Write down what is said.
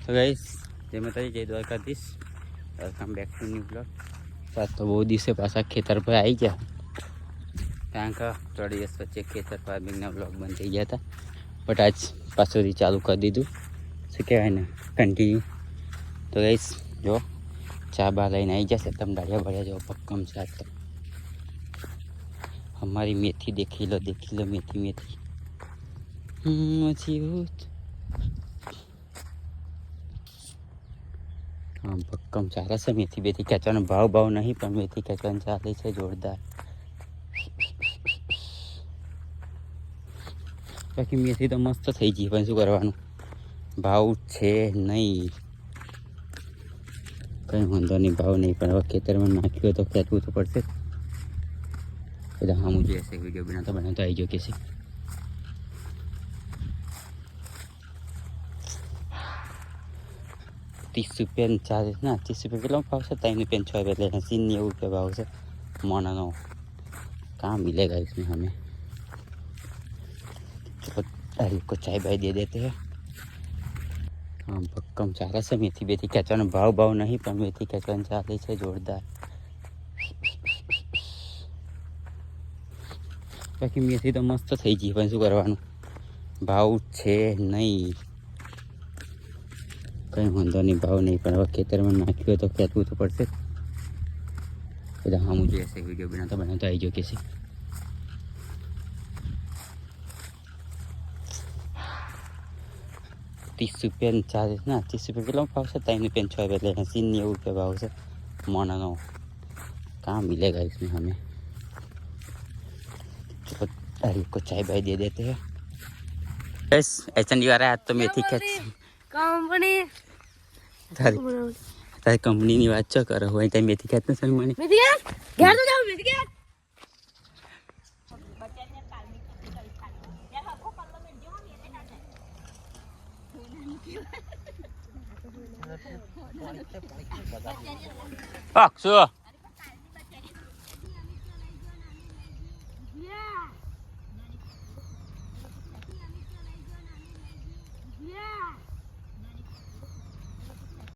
તો ગાઈસ જય માતાજી, જય Dwarkadhish, welcome back to new blog. આજ તો બહુ દિવસે પાછા ખેતર પર આવી ગયા, કારણ કે 3 દિવસ વચ્ચે ખેતર ફાર્મિંગના બ્લોગ બંધ થઈ ગયા હતા. બટ આજ પાછળથી ચાલુ કરી દીધું, શું કહેવાય ને, કન્ટિન્યુ. તો ગાઈસ જો ચા બા લઈને આવી જશે, તમે ડાળિયા ભર્યા જો પક્કમ છે. આજ તો અમારી મેથી દેખી લો મેથી મેથી હા ભક્કમ ચાલે છે. મેથી બેથી ખેંચવાનો ભાવ નહીં, પણ મેથી ખેંચવાનું ચાલે છે જોરદાર. બાકી મેથી તો મસ્ત થઈ ગઈ, પણ શું કરવાનું, ભાવ છે નહીં. કંઈ વાંધો નહીં, ભાવ નહીં, પણ હવે ખેતરમાં નાખ્યું તો ખેંચવું તો પડશે. બધા હા મુझे ऐसे वीडियो बनाता આવી ગયો કે છે. ₹30 ચાર્જ ના, ₹30 કેટલો ભાવ છે? ₹3.6 એટલે 80-90 ભાવ છે મોનાનો. कहाँ मिलेगा इसमें हमें? अरे को चाय भाई दे देते हैं. हाँ भक्कम चाले છે. मेथी बेथी ખેંચવાનો ભાવ નહીં, પણ મેથી ખેંચવાનું ચાલે છે જોરદાર. બાકી મેથી તો મસ્ત થઈ ગઈ, પણ શું કરવાનું, ભાવ છે નહીં. કંઈ વાંધો નહીં, ભાવ નહીં, પણ હવે ખેતરમાં નાખ્યું તો ખેંચવું તો પડશે. બધા હા મુझे ऐसे वीडियो बनाता આવી ગયો કે છે. ₹30 ચાર્જ ના, ₹30 કેટલો ભાવ છે? ₹3.6 એટલે 80-90 ભાવ છે મોનાનો. कहाँ मिलेगा इसमें हमें? अरे को चाय भाई दे देते हैं. बस ऐसा नहीं आ रहा है. आज तो मेथी खेच कंपनी તારી કંપનીની વાત ચો કરો હોય ત્યાં મેથી ખેંચ નથી મને. મેથી ઘેર તો જાવ, મેથી ઘેર. શું